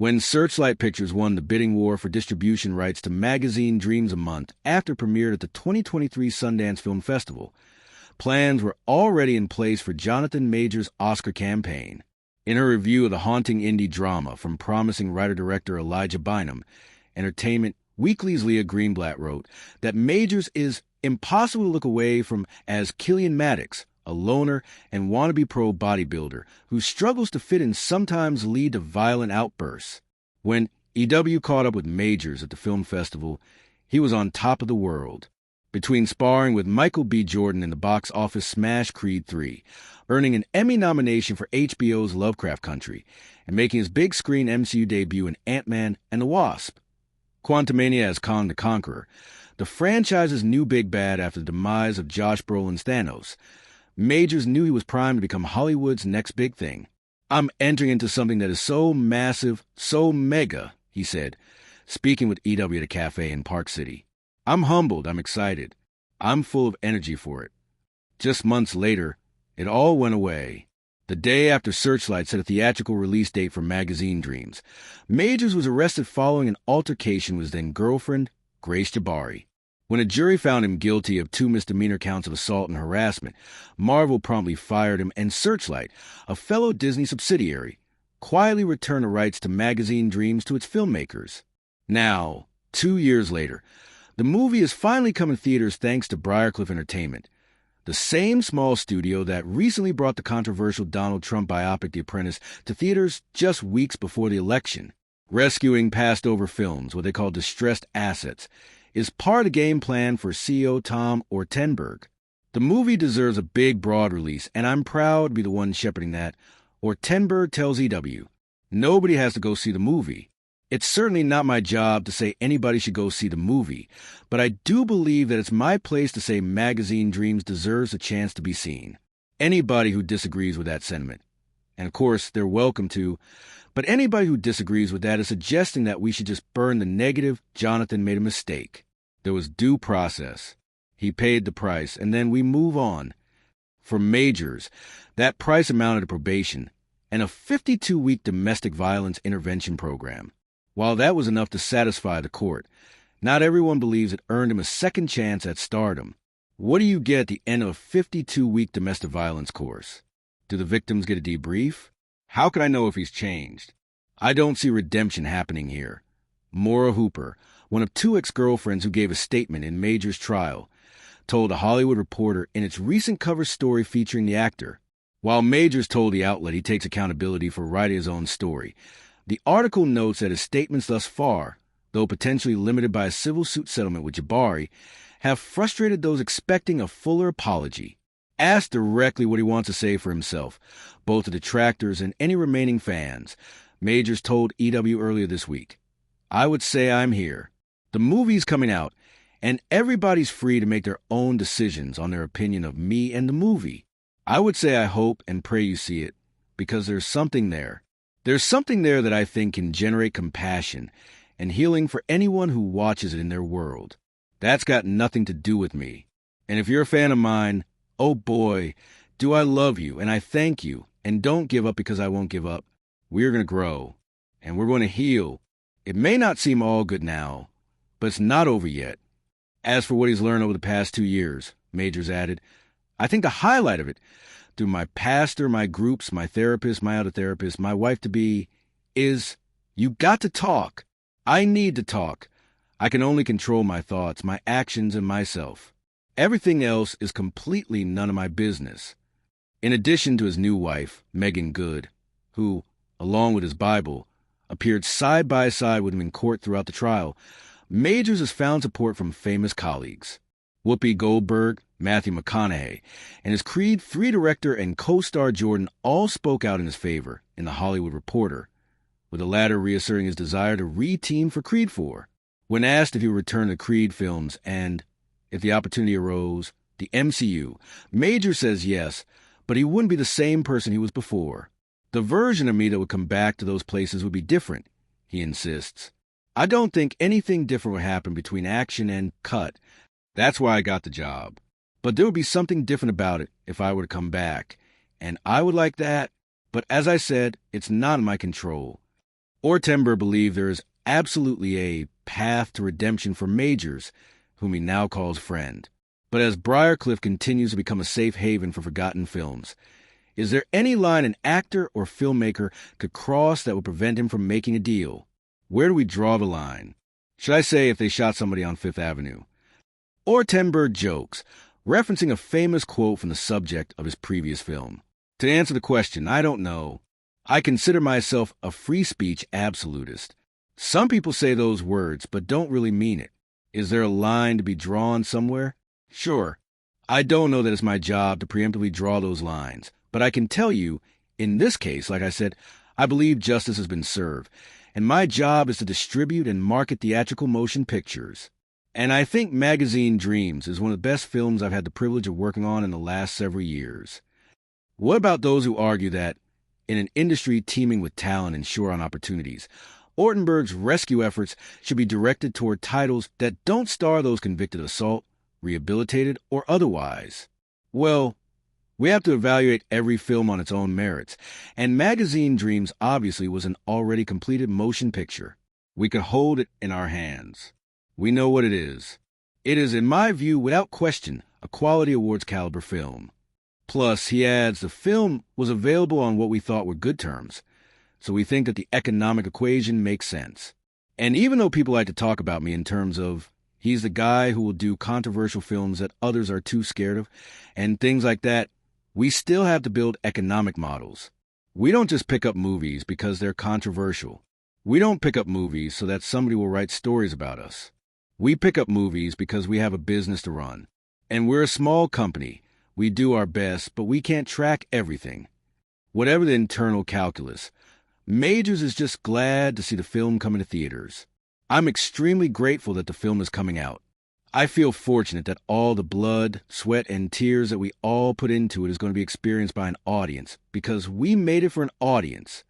When Searchlight Pictures won the bidding war for distribution rights to Magazine Dreams a month after it premiered at the 2023 Sundance Film Festival, plans were already in place for Jonathan Majors' Oscar campaign. In her review of the haunting indie drama from promising writer-director Elijah Bynum, Entertainment Weekly's Leah Greenblatt wrote that Majors is impossible to look away from as Killian Maddox, a loner and wannabe pro bodybuilder who struggles to fit and sometimes lead to violent outbursts. When EW caught up with Majors at the film festival, he was on top of the world. Between sparring with Michael B. Jordan in the box office smash Creed 3, earning an Emmy nomination for HBO's Lovecraft Country, and making his big screen MCU debut in Ant-Man and the Wasp, Quantumania as Kong the Conqueror, the franchise's new big bad after the demise of Josh Brolin's Thanos, Majors knew he was primed to become Hollywood's next big thing. "I'm entering into something that is so massive, so mega," he said, speaking with EW at a cafe in Park City. "I'm humbled, I'm excited. I'm full of energy for it." Just months later, it all went away. The day after Searchlight set a theatrical release date for Magazine Dreams, Majors was arrested following an altercation with his then-girlfriend, Grace Jabari. When a jury found him guilty of 2 misdemeanor counts of assault and harassment, Marvel promptly fired him, and Searchlight, a fellow Disney subsidiary, quietly returned the rights to Magazine Dreams to its filmmakers. Now, 2 years later, the movie has finally come in theaters thanks to Briarcliff Entertainment, the same small studio that recently brought the controversial Donald Trump biopic The Apprentice to theaters just weeks before the election. Rescuing passed-over films, what they call distressed assets, is part of the game plan for CEO Tom Ortenberg. The movie deserves a big, broad release, and I'm proud to be the one shepherding that. Ortenberg tells EW, "Nobody has to go see the movie. It's certainly not my job to say anybody should go see the movie, but I do believe that it's my place to say Magazine Dreams deserves a chance to be seen. Anybody who disagrees with that sentiment, and of course they're welcome to, but anybody who disagrees with that is suggesting that we should just burn the negative. Jonathan made a mistake. There was due process. He paid the price, and then we move on." For Majors, that price amounted to probation and a 52-week domestic violence intervention program. While that was enough to satisfy the court, not everyone believes it earned him a second chance at stardom. What do you get at the end of a 52-week domestic violence course? Do the victims get a debrief? How can I know if he's changed? I don't see redemption happening here. Maura Hooper, one of 2 ex-girlfriends who gave a statement in Majors' trial, told a Hollywood Reporter in its recent cover story featuring the actor. While Majors told the outlet he takes accountability for writing his own story, the article notes that his statements thus far, though potentially limited by a civil suit settlement with Jabari, have frustrated those expecting a fuller apology. Asked directly what he wants to say for himself, both the detractors and any remaining fans, Majors told EW earlier this week, "I would say I'm here. The movie's coming out, and everybody's free to make their own decisions on their opinion of me and the movie. I would say I hope and pray you see it, because there's something there. There's something there that I think can generate compassion and healing for anyone who watches it in their world. That's got nothing to do with me. And if you're a fan of mine, oh boy, do I love you, and I thank you, and don't give up because I won't give up. We're going to grow, and we're going to heal. It may not seem all good now, but it's not over yet." As for what he's learned over the past 2 years, Majors added, "I think the highlight of it, through my pastor, my groups, my therapist, my other therapist, my wife-to-be, is you got to talk. I need to talk. I can only control my thoughts, my actions, and myself. Everything else is completely none of my business." In addition to his new wife, Megan Good, who, along with his Bible, appeared side by side with him in court throughout the trial, Majors has found support from famous colleagues. Whoopi Goldberg, Matthew McConaughey, and his Creed 3 director and co-star Jordan all spoke out in his favor in The Hollywood Reporter, with the latter reasserting his desire to re-team for Creed 4. When asked if he would return to Creed films and, if the opportunity arose, the MCU, Major says yes, but he wouldn't be the same person he was before. "The version of me that would come back to those places would be different," he insists. "I don't think anything different would happen between action and cut. That's why I got the job. But there would be something different about it if I were to come back, and I would like that, but as I said, it's not in my control. Ortember believed there is absolutely a path to redemption for Majors, whom he now calls friend. But as Briarcliff continues to become a safe haven for forgotten films, is there any line an actor or filmmaker could cross that would prevent him from making a deal? Where do we draw the line? Should I say if they shot somebody on Fifth Avenue? Ortember jokes, referencing a famous quote from the subject of his previous film. To answer the question, I don't know. I consider myself a free speech absolutist. Some people say those words, but don't really mean it. Is there a line to be drawn somewhere? Sure. I don't know that it's my job to preemptively draw those lines, but I can tell you, in this case, like I said, I believe justice has been served, and my job is to distribute and market theatrical motion pictures. And I think Magazine Dreams is one of the best films I've had the privilege of working on in the last several years. What about those who argue that, in an industry teeming with talent and sure on opportunities, Ortenberg's rescue efforts should be directed toward titles that don't star those convicted of assault, rehabilitated, or otherwise? Well, we have to evaluate every film on its own merits, and Magazine Dreams obviously was an already completed motion picture. We could hold it in our hands. We know what it is. It is, in my view, without question, a Quality Awards caliber film. Plus, he adds, the film was available on what we thought were good terms, so we think that the economic equation makes sense. And even though people like to talk about me in terms of, he's the guy who will do controversial films that others are too scared of, and things like that, we still have to build economic models. We don't just pick up movies because they're controversial. We don't pick up movies so that somebody will write stories about us. We pick up movies because we have a business to run. And we're a small company. We do our best, but we can't track everything. Whatever the internal calculus, Majors is just glad to see the film come into theaters. I'm extremely grateful that the film is coming out. I feel fortunate that all the blood, sweat, and tears that we all put into it is going to be experienced by an audience, because we made it for an audience.